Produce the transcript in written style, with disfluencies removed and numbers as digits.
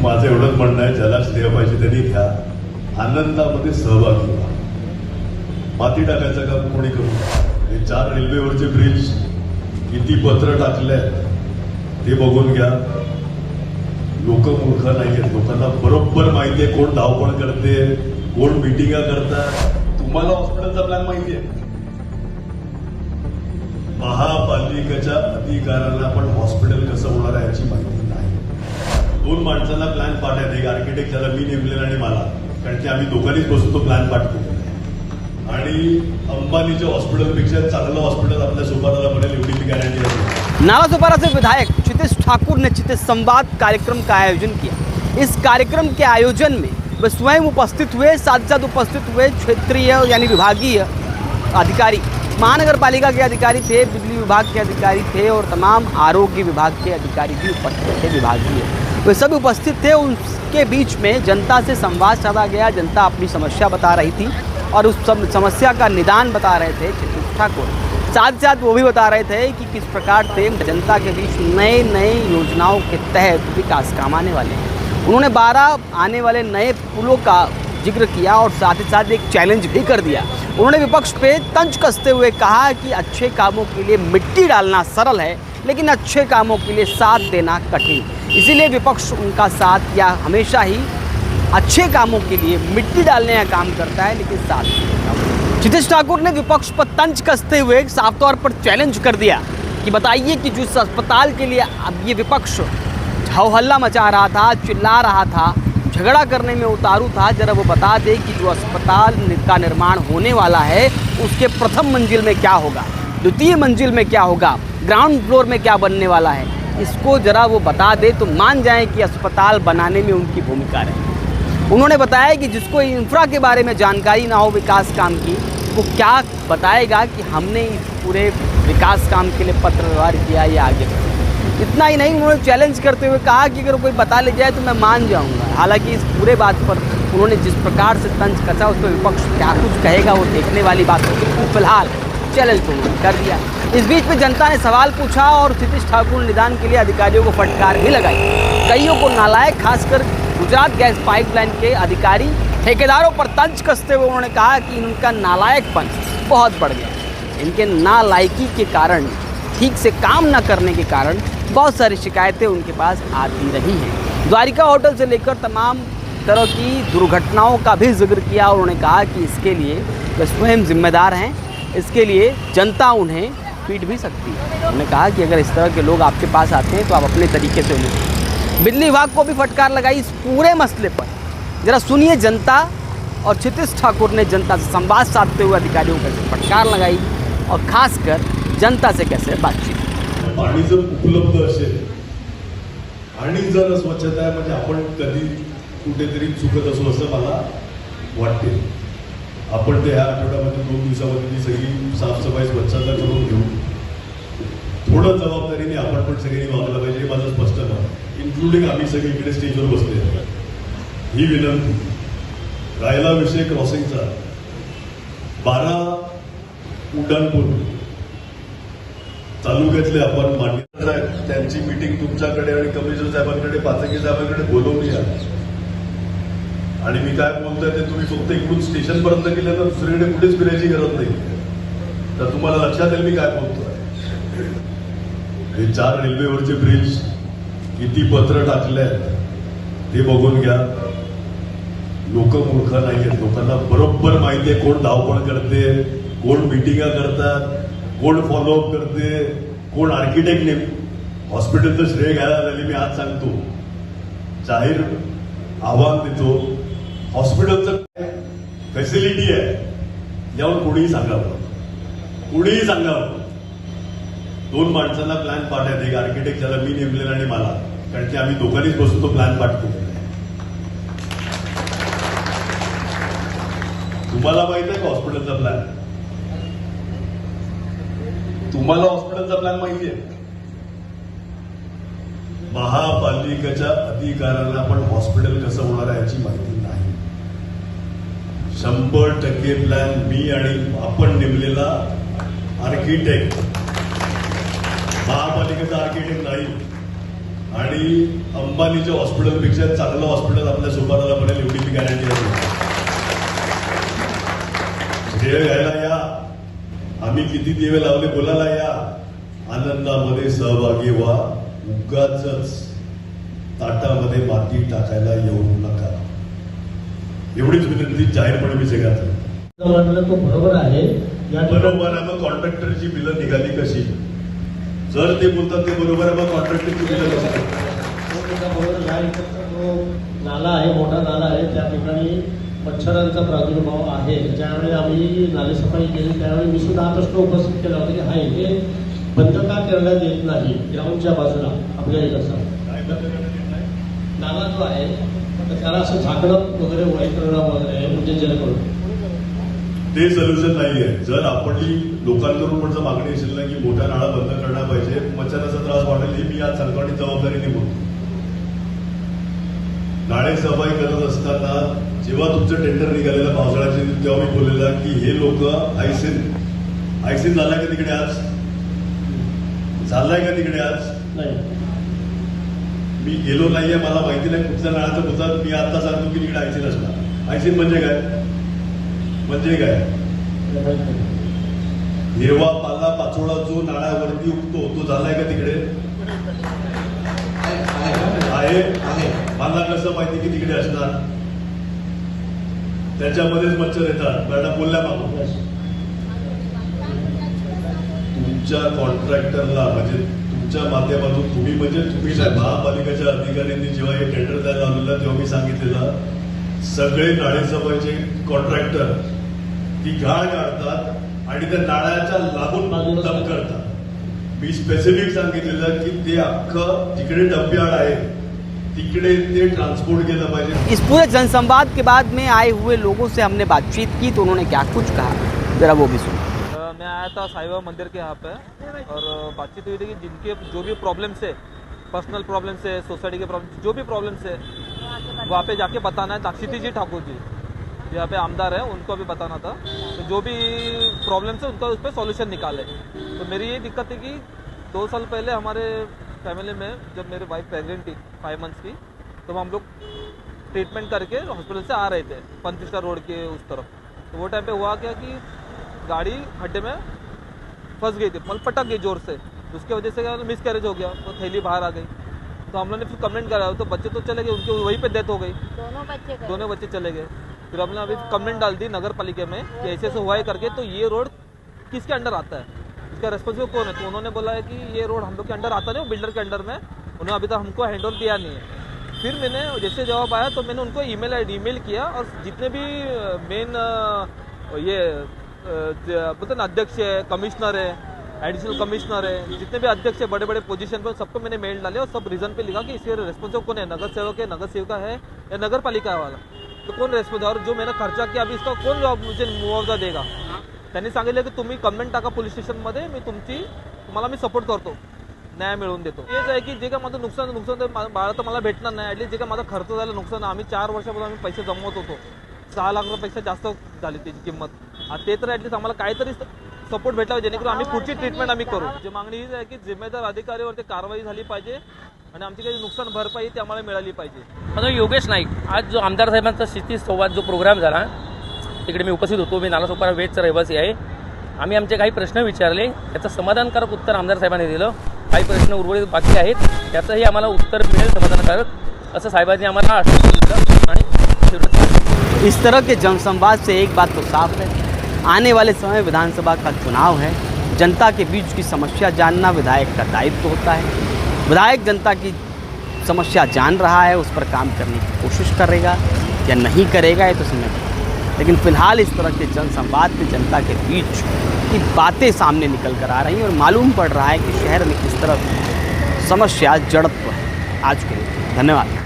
माझं एवढंच म्हणणं आहे, ज्याला श्रेय पाहिजे त्यांनी घ्या, आनंदामध्ये सहभागी व्हा. माती टाकायचं काम कोणी करू नका. हे 4 रेल्वेवरचे ब्रिज किती पत्र टाकले ते बघून घ्या. लोक मूर्ख नाहीयेत, लोकांना बरोबर माहिती आहे कोण धावपळ करते, कोण मिटिंगा करतात. तुम्हाला हॉस्पिटलचा प्लॅन माहिती आहे, महापालिकेच्या अधिकाऱ्यांना पण हॉस्पिटल कसं होणार आहे याची माहिती नाही. 2 माणसांना प्लॅन पाठ आहे, एक आर्किटेक्ट ज्याला मी नेमलेला आणि मला, कारण की आम्ही दोघांनीच बसून तो प्लॅन पाठ केलेला आहे. आणि अंबानीच्या हॉस्पिटलपेक्षा चांगलं हॉस्पिटल आपल्या सोपाराला बनेल एवढी मी गॅरंटी देतो. नालासोपारा से विधायक क्षितिज ठाकुर ने क्षितिज संवाद कार्यक्रम का आयोजन किया. इस कार्यक्रम के आयोजन में वे स्वयं उपस्थित हुए, साथ साथ उपस्थित हुए क्षेत्रीय यानी विभागीय अधिकारी, महानगर पालिका के अधिकारी थे, बिजली विभाग के अधिकारी थे और तमाम आरोग्य विभाग के अधिकारी भी उपस्थित थे. विभागीय वे सब उपस्थित थे. उनके बीच में जनता से संवाद साधा गया. जनता अपनी समस्या बता रही थी और उस समस्या का निदान बता रहे थे क्षितिज ठाकुर. साथ साथ वो भी बता रहे थे कि किस प्रकार से जनता के बीच नए नए योजनाओं के तहत विकास काम आने वाले हैं. उन्होंने 12 आने वाले नए पुलों का जिक्र किया और साथ ही साथ एक चैलेंज भी कर दिया. उन्होंने विपक्ष पे तंज कसते हुए कहा कि अच्छे कामों के लिए मिट्टी डालना सरल है, लेकिन अच्छे कामों के लिए साथ देना कठिन. इसीलिए विपक्ष उनका साथ या हमेशा ही अच्छे कामों के लिए मिट्टी डालने का काम करता है, लेकिन साथ नहीं. क्षितिज ठाकुर ने विपक्ष पर तंज कसते हुए साफ तौर पर चैलेंज कर दिया कि बताइए कि जिस अस्पताल के लिए अब ये विपक्ष हो हल्ला मचा रहा था, चिल्ला रहा था, झगड़ा करने में उतारू था, जरा वो बता दे कि जो अस्पताल का निर्माण होने वाला है उसके प्रथम मंजिल में क्या होगा, द्वितीय मंजिल में क्या होगा, ग्राउंड फ्लोर में क्या बनने वाला है. इसको जरा वो बता दे तो मान जाएं कि अस्पताल बनाने में उनकी भूमिका रही. उन्होंने बताया कि जिसको इंफ्रा के बारे में जानकारी ना हो विकास काम की, वो क्या बताएगा कि हमने इस पूरे विकास काम के लिए पत्र व्यवहार किया या आगे. इतना ही नहीं, उन्होंने चैलेंज करते हुए कहा कि अगर कोई बता ले जाए तो मैं मान जाऊंगा. हालांकि इस पूरे बात पर उन्होंने जिस प्रकार से तंज कसा उस पर विपक्ष क्या कुछ कहेगा वो देखने वाली बात होगी. फिलहाल चैलेंज तो उन्होंने कर दिया. इस बीच में जनता ने सवाल पूछा और क्षितिज ठाकुर निदान के लिए अधिकारियों को फटकार भी लगाई. कईयों को नालायक, खासकर गुजरात गैस पाइपलाइन के अधिकारी ठेकेदारों पर तंज कसते हुए उन्होंने कहा कि इनका नालायकपन बहुत बढ़ गया. इनके नालायकी के कारण, ठीक से काम न करने के कारण बहुत सारी शिकायतें उनके पास आती रही हैं. द्वारिका होटल से लेकर तमाम तरह की दुर्घटनाओं का भी जिक्र किया और उन्होंने कहा कि इसके लिए वे स्वयं जिम्मेदार हैं. इसके लिए जनता उन्हें पीट भी सकती है. उन्होंने कहा कि अगर इस तरह के लोग आपके पास आते हैं तो आप अपने तरीके से उन्हें. बिजली विभाग को भी फटकार लगाई इस पूरे मसले पर. जरा सुनिए जनता और क्षितिज ठाकुर ने जनता से संवाद साधते हुए अधिकारियों को कैसे फटकार लगाई और खासकर जनता से कैसे बातचीत. पाणी जर उपलब्ध असेल आणि जर स्वच्छता आहे म्हणजे आपण कधी कुठेतरी चुकत असू असं मला वाटते. आपण ते ह्या आठवड्यामध्ये 2 दिवसामध्ये ती सगळी साफसफाई स्वच्छता करून घेऊ. थोडं जबाबदारीने आपण पण सगळ्यांनी वागलं पाहिजे हे माझं स्पष्ट मत, इन्क्लुडिंग आम्ही सगळे इकडे स्टेजवर बसले. ही विनंती. राहिला विषय क्रॉसिंगचा, 12 उड्डाणपूल तालुक्यातले आपण मान्य त्यांची मीटिंग तुमच्याकडे आणि कमिशनर साहेबांकडे, पाचकी साहेबांकडे बोलवली आहे. आणि मी काय बोलतोय ते तुम्ही फक्त इकडून स्टेशनपर्यंत गेले तर दुसरीकडे कुठेच फिरायची गरज नाही. तर तुम्हाला लक्षात येईल मी काय बोलतोय. हे 4 रेल्वेवरचे ब्रिज किती पत्र टाकले ते बघून घ्या. लोक मूर्ख नाहीयेत, लोकांना बरोबर माहिती आहे कोण धावपळ करते, कोण मिटिंगा करतात, कोण फॉलोअप करते, कोण आर्किटेक्ट नेम. हॉस्पिटलचं श्रेय घ्यायला झाली मी आज सांगतो, जाहीर आव्हान देतो. हॉस्पिटलचं फॅसिलिटी आहे यावर कोणीही सांगावं, कोणीही सांगावं. 2 माणसांना प्लॅन पाठ आहे, एक आर्किटेक्ट ज्याला मी नेमलेला आणि मला, कारण की आम्ही दोघांनीच बसून तो प्लॅन पाठ केलेला आहे. तुम्हाला माहित आहे का हॉस्पिटलचा प्लॅन? तुम्हाला हॉस्पिटलचा प्लॅन माहिती आहे? महापालिकेच्या अधिकाऱ्यांना पण हॉस्पिटल कसं होणार आहे याची माहिती नाही. 100% प्लॅन मी आणि आपण नेमलेला आर्किटेक्ट, महापालिकेचा आर्किटेक्ट नाही. आणि अंबानीच्या हॉस्पिटलपेक्षा चांगलं हॉस्पिटल आपल्या सोपानाला पडेल एवढी मी गॅरंटी आहे. श्रेय घ्यायला या, आम्ही किती दिवे लावले बोलायला या, आनंदामध्ये सहभागी व्हा, उगाचच ताटामध्ये माती टाकायला येऊ नका. एवढीच विनंती जाहीरपणे मी सगळ्यात म्हटलं तो बरोबर आहे. बरोबर आहे. मग कॉन्ट्रॅक्टरची बिलं निघाली कशी? जर ते बोलतात ते बरोबर आहे, मग कॉन्ट्रॅक्टरची बिलं कशी? बरोबर. या इकडचा जो नाला आहे, मोठा नाला आहे, त्या ठिकाणी मच्छरांचा प्रादुर्भाव आहे. ज्यावेळी आम्ही नालेसफाई केली त्यावेळी मी सुद्धा हा प्रश्न उपस्थित केला होता की हा इथे बंद का करण्यात येत नाही ग्राउंडच्या बाजूला आपल्या इकडचा नाला जो आहे तर त्याला असं झाकणं वगैरे वाईट परिणाम वगैरे म्हणजे जेणेकरून ते सोल्युशन नाहीये. जर आपली लोकांकडून पण जर मागणी असेल ना की मोठा नाळा बंद करणार पाहिजे, मच्छराचा त्रास वाढेल, ही मी आज सरकारची जबाबदारीने बोलतो. नाळे सफाई करत असताना जेव्हा तुमचं टेंडर निघालेलं पावसाळ्याचे तेव्हा मी बोललेलं की हे लोक आयसीन झालाय का तिकडे आज? झालाय का तिकडे आज? नाही. मी गेलो नाहीये, मला माहिती नाही कुठल्या नाळाचं होतात. मी आता सांगतो की तिकडे आयसीन असणार. आयसीन म्हणजे काय? म्हणजे काय? हिरवा पाला पाचोळा जो नाळ्यावरती उगतो तो झालाय का तिकडे? आहे. मला कसं माहिती की तिकडे असणार? त्याच्यामध्येच मच्छर येतात. मॅडम बोलल्या मागून तुमच्या कॉन्ट्रॅक्टरला म्हणजे तुमच्या माध्यमातून तुम्ही महापालिकेच्या अधिकाऱ्यांनी जेव्हा हे टेंडर द्यायला आलेलं तेव्हा मी सांगितलेलं सगळे नाळेसफाईचे कॉन्ट्रॅक्टर ती गाळ काढतात आणि त्या नाळ्याच्या लागून डंप करतात. मी स्पेसिफिक सांगितलेलं की ते अख्खं जिकडे डंपयार्ड आहे तिकडे ते ट्रांसपोर्ट केलं पाहिजे. इस पूरे जनसंवाद के बाद में आए हुए लोगों से हमने बातचीत की तो उन्होंने क्या कुछ कहा, जरा वो भी सुनो. मैं आया था साईं बाबा मंदिर के यहाँ पे और बातचीत हुई थी कि जिनके जो भी प्रॉब्लम्स है, पर्सनल प्रॉब्लम्स है, सोसाइटी के प्रॉब्लम, जो भी प्रॉब्लम्स है वहाँ पे जाके बताना है. क्षिति जी ठाकुर जी यहाँ पे आमदार है, उनको भी बताना था. तो जो भी प्रॉब्लम्स है उनका उस पर सॉल्यूशन निकाले. तो मेरी ये दिक्कत है कि 2 साल पहले हमारे फैमिली में जब मेरी वाइफ प्रेग्नेंट थी 5 मंथ्स की, तो हम लोग ट्रीटमेंट करके हॉस्पिटल से आ रहे थे पंचस्टार रोड के उस तरफ. तो वो टाइम पे हुआ क्या कि गाड़ी खड्डे में फंस गई थी, मतलब पटक गई जोर से. उसकी वजह से मिस कैरेज हो गया, तो थैली बाहर आ गई. तो हम लोगों ने फिर कंप्लेंट करा. तो बच्चे तो चले गए, उनके वहीं पे डेथ हो गई. दोनों बच्चे चले गए. फिर हमने अभी कंप्लेंट डाल दी नगर पालिका में कि ऐसे ऐसे हुआ है करके. तो ये रोड किसके अंडर आता है, इसका रेस्पॉन्सिबल कौन है? तो उन्होंने बोला है कि ये रोड हम लोग के अंडर आता नहीं, बिल्डर के अंडर में. उन्होंने अभी तक हमको हैंड ओवर दिया नहीं है. फिर मैंने जैसे जवाब आया तो मैंने उनको ईमेल किया और जितने भी मेन ये बोलते ना अध्यक्ष है, कमिश्नर है, एडिशनल कमिश्नर है, जितने भी अध्यक्ष है बड़े बड़े पोजीशन पर, सबको मैंने मेल डाले और सब रीजन पे लिखा कि इसके रेस्पॉन्सिबल कौन है, नगर सेवक है, नगर सेविका है या नगर पालिका वाला. तो कोण रेस्पॉन्स, और जो मैंने खर्चा किया अभी इसका कोण जॉब मुझे मुआवजा देगा. त्यांनी सांगितलं की तुम्ही कंप्लेंट टाका पोलीस स्टेशनमध्ये, मी तुम्हाला मी सपोर्ट करतो, न्याय मिळवून देतो. हेच आहे की जे काय माझं नुकसान तर बाळा तर मला भेटणार नाही. ॲटलीस्ट जे काय माझा खर्च झाला, नुकसान, आम्ही 4 वर्षापासून आम्ही पैसे जमवत होतो, 6 लाख रुपयापेक्षा जास्त झाली त्याची किंमत. ते तर ॲटलीस्ट आम्हाला काहीतरी सपोर्ट भेटला जेणेकरून आम्ही पुढची ट्रीटमेंट आम्ही करू. जी मागणी हीच आहे की जिम्मेदार अधिकारीवरती कारवाई झाली पाहिजे आणि आमची काही नुकसान भरपाई ती आम्हाला मिळाली पाहिजे. माझं योगेश नाईक. आज जो आमदार साहेबांचा क्षितिज संवाद जो प्रोग्राम झाला तिकडे मी उपस्थित होतो. मी नालासोपारा वेठचा रहिवासी आहे. आम्ही आमचे काही प्रश्न विचारले, त्याचं समाधानकारक उत्तर आमदार साहेबांनी दिलं. काही प्रश्न उर्वरित बाकी आहेत, त्याचंही आम्हाला उत्तर मिळेल समाधानकारक असं साहेबांनी आम्हाला आश्वासन दिलं. आणि इस तरह के जनसंवाद से एक बात तो साफ है, आने वाले समय विधानसभा का चुनाव है. जनता के बीच की समस्या जानना विधायक का दायित्व होता है. विधायक जनता की समस्या जान रहा है, उस पर काम करने की कोशिश करेगा या नहीं करेगा ये तो समझ. लेकिन फिलहाल इस तरह के जनसंवाद से जनता के बीच की बातें सामने निकल कर आ रही हैं और मालूम पड़ रहा है कि शहर में किस तरह समस्या जड़त्व है. आज के लिए धन्यवाद.